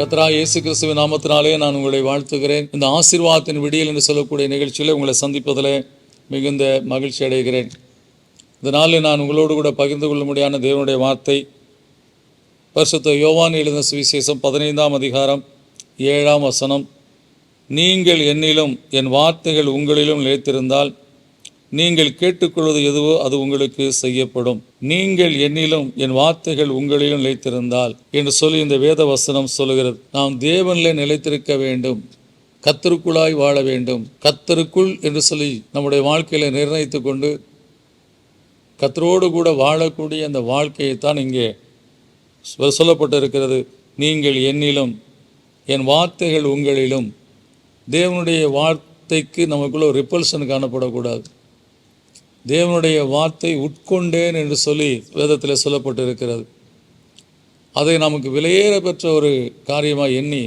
கர்த்தராகிய இயேசு கிறிஸ்துவின் நாமத்தினாலே நான் உங்களை வாழ்த்துகிறேன். இந்த ஆசீர்வாதத்தின் விடியல் என்று சொல்லக்கூடிய நிகழ்ச்சியில் உங்களை சந்திப்பதில் மிகுந்த மகிழ்ச்சி அடைகிறேன். இதனால் நான் உங்களோடு கூட பகிர்ந்து கொள்ளும்படியான தேவனுடைய வார்த்தை பரிசுத்த யோவான் எழுதின சுவிசேஷம் 15ஆம் அதிகாரம் 7ஆம் வசனம். நீங்கள் என்னிலும் என் வார்த்தைகள் உங்களிலும் நிலைத்திருந்தால் நீங்கள் கேட்டுக்கொள்வது எதுவோ அது உங்களுக்கு செய்யப்படும். நீங்கள் என்னிலும் என் வார்த்தைகள் உங்களிலும் நிலைத்திருந்தால் என்று சொல்லி இந்த வேத வசனம் சொல்லுகிறது. நாம் தேவனிலே நிலைத்திருக்க வேண்டும், கர்த்தருக்குள்ளாய் வாழ வேண்டும். கர்த்தருக்குள் என்று சொல்லி நம்முடைய வாழ்க்கையில நிர்ணயித்து கொண்டு கர்த்தரோடு கூட வாழக்கூடிய அந்த வாழ்க்கையைத்தான் இங்கே சொல்லப்பட்டிருக்கிறது. நீங்கள் என்னிலும் என் வார்த்தைகள் உங்களிலும். தேவனுடைய வார்த்தைக்கு நமக்குள்ள ஒரு ரிப்பல்ஷன் காணப்படக்கூடாது. தேவனுடைய வார்த்தை உட்கொண்டேன் என்று சொல்லி வேதத்தில் சொல்லப்பட்டிருக்கிறது. அதை நமக்கு விலையேற பெற்ற ஒரு காரியமாக எண்ணி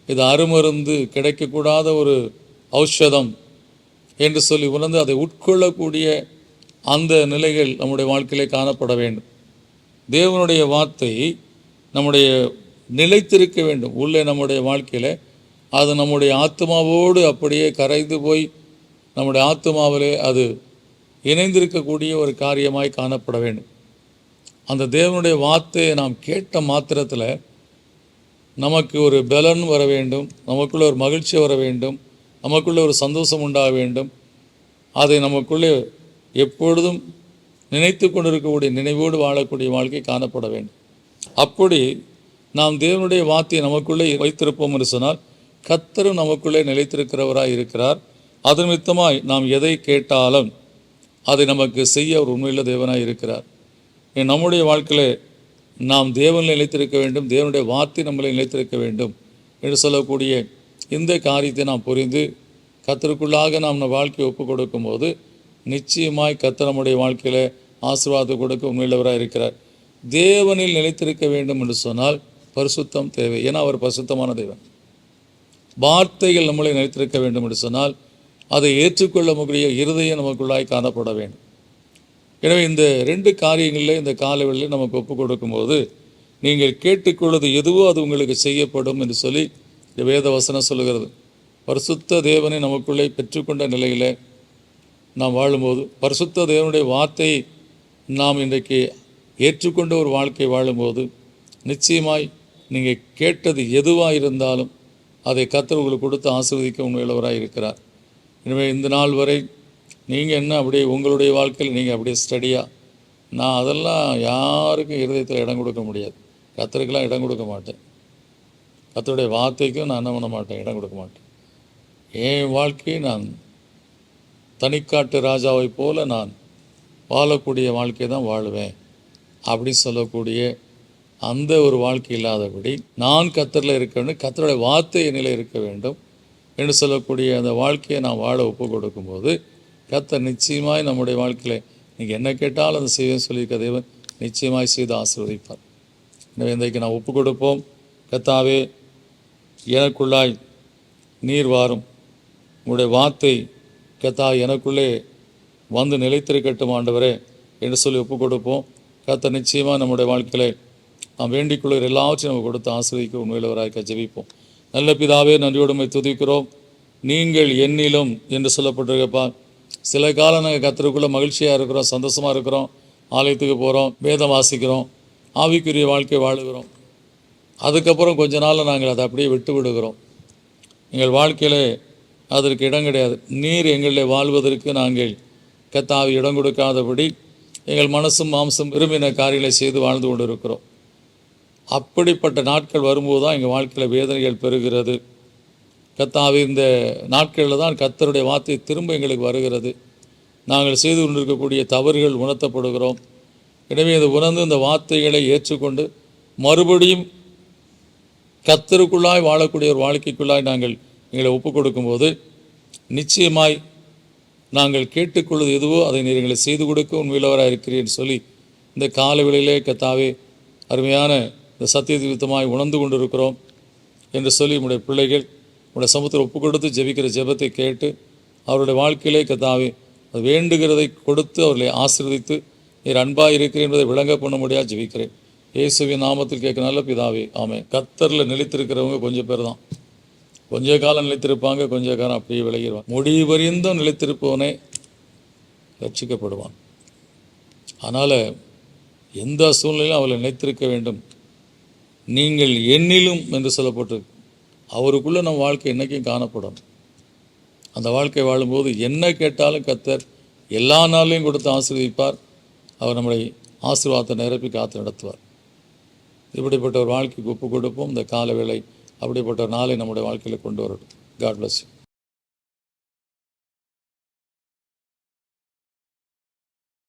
இது அருமருந்து, கிடைக்கக்கூடாத ஒரு ஔஷதம் என்று சொல்லி உணர்ந்து அதை உட்கொள்ளக்கூடிய அந்த நிலைகள் நம்முடைய வாழ்க்கையிலே காணப்பட வேண்டும். தேவனுடைய வார்த்தை நம்முடைய நிலைத்திருக்க வேண்டும் உள்ளே நம்முடைய வாழ்க்கையில். அது நம்முடைய ஆத்மாவோடு அப்படியே கரைந்து போய் நம்முடைய ஆத்மாவிலே அது இணைந்திருக்கக்கூடிய ஒரு காரியமாய் காணப்பட வேண்டும். அந்த தேவனுடைய வார்த்தையை நாம் கேட்ட மாத்திரத்தில் நமக்கு ஒரு பலன் வர வேண்டும், நமக்குள்ளே ஒரு மகிழ்ச்சி வர வேண்டும், நமக்குள்ளே ஒரு சந்தோஷம் உண்டாக வேண்டும். அதை நமக்குள்ளே எப்பொழுதும் நினைத்து கொண்டிருக்கக்கூடிய நினைவோடு வாழக்கூடிய வாழ்க்கை காணப்பட வேண்டும். அப்படி நாம் தேவனுடைய வார்த்தையை நமக்குள்ளே வைத்திருப்போம் என்று சொன்னால் கர்த்தரும் நமக்குள்ளே நிலைத்திருக்கிறவராய் இருக்கிறார். அது நிமித்தமாய் நாம் எதை கேட்டாலும் அதை நமக்கு செய்ய ஒரு உண்மையுள்ள தேவனாய் இருக்கிறார். நம்முடைய வாழ்க்கையில் நாம் தேவனில் நிலைத்திருக்க வேண்டும், தேவனுடைய வார்த்தை நம்மளை நிலைத்திருக்க வேண்டும் என்று சொல்லக்கூடிய இந்த காரியத்தை நாம் புரிந்து கர்த்தருக்குள்ளாக நாம் வாழ்க்கையை ஒப்பு கொடுக்கும் போது நிச்சயமாய் கர்த்தர் நம்முடைய வாழ்க்கையில் ஆசீர்வாதத்தை கொடுக்க உண்மையுள்ளவராக இருக்கிறார். தேவனில் நிலைத்திருக்க வேண்டும் என்று சொன்னால் பரிசுத்தம் தேவை. ஏன்னா அவர் பரிசுத்தமான தேவன். வார்த்தைகள் நம்மளை நிலைத்திருக்க வேண்டும் என்று சொன்னால் அதை ஏற்றுக்கொள்ள முடிய இருதயம் நமக்குள்ளாய் காணப்பட வேண்டும். எனவே இந்த ரெண்டு காரியங்களில் இந்த காலவெளியில் நமக்கு ஒப்பு கொடுக்கும்போது நீங்கள் கேட்டுக்கொள்வது எதுவோ அது உங்களுக்கு செய்யப்படும் என்று சொல்லி இந்த வேத வசனம் சொல்லுகிறது. பரிசுத்த தேவனை நமக்குள்ளே பெற்றுக்கொண்ட நிலையில் நாம் வாழும்போது, பரிசுத்த தேவனுடைய வார்த்தையை நாம் இன்றைக்கு ஏற்றுக்கொண்ட ஒரு வாழ்க்கை வாழும்போது நிச்சயமாய் நீங்கள் கேட்டது எதுவாக இருந்தாலும் அதை கர்த்தர் உங்களுக்கு கொடுத்து ஆசீர்வதிக்க உண்மையுள்ளவராக இருக்கிறார். எனவே இந்த நாள் வரை நீங்கள் என்ன அப்படியே உங்களுடைய வாழ்க்கையில் நீங்கள் அப்படியே ஸ்டடியாக, நான் அதெல்லாம் யாருக்கும் இருதயத்தில் இடம் கொடுக்க முடியாது, கர்த்தருக்கெல்லாம் இடம் கொடுக்க மாட்டேன், கர்த்தருடைய வார்த்தைக்கும் நான் என்ன பண்ண மாட்டேன், இடம் கொடுக்க மாட்டேன். என் வாழ்க்கையை நான் தனிக்காட்டு ராஜாவை போல நான் வாழக்கூடிய வாழ்க்கையை தான் வாழுவேன் அப்படி சொல்லக்கூடிய அந்த ஒரு வாழ்க்கை இல்லாதபடி நான் கர்த்தரில் இருக்க வேண்டும், கர்த்தருடைய வார்த்தை என்னில் இருக்க வேண்டும் என்று சொல்லக்கூடிய அந்த வாழ்க்கையை நான் வாழ ஒப்பு கொடுக்கும்போது கர்த்தர் நிச்சயமாய் நம்முடைய வாழ்க்கையில் நீங்கள் என்ன கேட்டாலும் அதை செய்வேன்னு சொல்லியிருக்க தேவன் நிச்சயமாய் செய்து ஆசீர்வதிப்பார். எனவே இன்றைக்கு நான் ஒப்பு கொடுப்போம். கர்த்தாவே, எனக்குள்ளாய் நீர் வாரும், உங்களுடைய வார்த்தை கர்த்தா எனக்குள்ளே வந்து நிலைத்திருக்கட்டும் ஆண்டவரே என்று சொல்லி ஒப்பு கொடுப்போம். கர்த்தர் நிச்சயமாக நம்முடைய வாழ்க்கையில் நாம் வேண்டிக்கொள்கிற எல்லாவற்றையும் நம்ம கொடுத்து ஆசீர்வதிக்க உண்மையுள்ளவராக ஜெபிப்போம். நல்ல பிதாவே, நன்றியோடுமை துதிக்கிறோம். நீங்கள் என்னிலும் என்று சொல்லப்பட்டிருக்கப்பா. சில காலம் நாங்கள் கர்த்தருக்குள்ளே மகிழ்ச்சியாக இருக்கிறோம், சந்தோஷமாக இருக்கிறோம், ஆலயத்துக்கு போகிறோம், வேதம் வாசிக்கிறோம், ஆவிக்குரிய வாழ்க்கை வாழுகிறோம். அதுக்கப்புறம் கொஞ்ச நாள் நாங்கள் அதை அப்படியே விட்டு விடுகிறோம். எங்கள் வாழ்க்கையில் அதற்கு இடம் கிடையாது. நீர் எங்களில் வாழ்வதற்கு நாங்கள் கர்த்தாவை இடம் கொடுக்காதபடி எங்கள் மனசும் மாம்சம் விரும்பின காரியங்களை செய்து வாழ்ந்து கொண்டு இருக்கிறோம். அப்படிப்பட்ட நாட்கள் வரும்போது தான் எங்கள் வாழ்க்கையில் வேதனைகள் பெறுகிறது. கர்த்தாவே, இந்த நாட்களில் தான் கர்த்தருடைய வார்த்தை திரும்ப எங்களுக்கு வருகிறது. நாங்கள் செய்து கொண்டிருக்கக்கூடிய தவறுகள் உணர்த்தப்படுகிறோம். எனவே இதை உணர்ந்து இந்த வார்த்தைகளை ஏற்றுக்கொண்டு மறுபடியும் கர்த்தருக்குள்ளாய் வாழக்கூடிய ஒரு வாழ்க்கைக்குள்ளாய் நாங்கள் எங்களை ஒப்புக் கொடுக்கும்போது நிச்சயமாய் நாங்கள் கேட்டுக்கொள்வது எதுவோ அதை நீர் எங்களை செய்து கொடுக்க உண்மையுள்ளவராக இருக்கிறேன்னு சொல்லி இந்த காலவெளியிலே கர்த்தாவே அருமையான இந்த சத்தியத்தை வித்தமாய் உணர்ந்து கொண்டிருக்கிறோம் என்று சொல்லி உங்களுடைய பிள்ளைகள் உங்களுடைய சமூகத்தில் ஒப்பு கொடுத்து ஜெபிக்கிற ஜெபத்தை கேட்டு அவருடைய வாழ்க்கையிலே கர்த்தாவே அது வேண்டுகிறதை கொடுத்து அவர்களை ஆசீர்வதித்து நீர் அன்பாக இருக்கிறேன் என்பதை விளங்க பண்ண முடியாது ஜெபிக்கிறேன். இயேசுவின் நாமத்தில் கேட்க நல்ல பிதாவே ஆமென். கர்த்தரில் நிலைத்திருக்கிறவங்க கொஞ்சம் பேர் தான். கொஞ்ச காலம் நிலைத்திருப்பாங்க, கொஞ்ச காலம் அப்படியே விலகிடுவான். முடிவறிந்தும் நிலைத்திருப்பவனே ரட்சிக்கப்படுவான். அதனால் எந்த சூழ்நிலையும் அவளை நிலைத்திருக்க வேண்டும். நீங்கள் என்னிலும் என்று சொல்லப்பட்டிருக்கு. அவருக்குள்ளே நம்ம வாழ்க்கை என்றைக்கும் காணப்படும். அந்த வாழ்க்கை வாழும்போது என்ன கேட்டாலும் கர்த்தர் எல்லா நாளையும் கொடுத்து ஆசீர்வதிப்பார். அவர் நம்மளை ஆசீர்வாதத்தை நிரப்பி காத்து நடத்துவார். இப்படிப்பட்ட ஒரு வாழ்க்கைக்கு ஒப்பு கொடுப்போம். இந்த கால வேளை அப்படிப்பட்ட ஒரு நாளை நம்முடைய வாழ்க்கையில் கொண்டு வரட்டும். God bless you.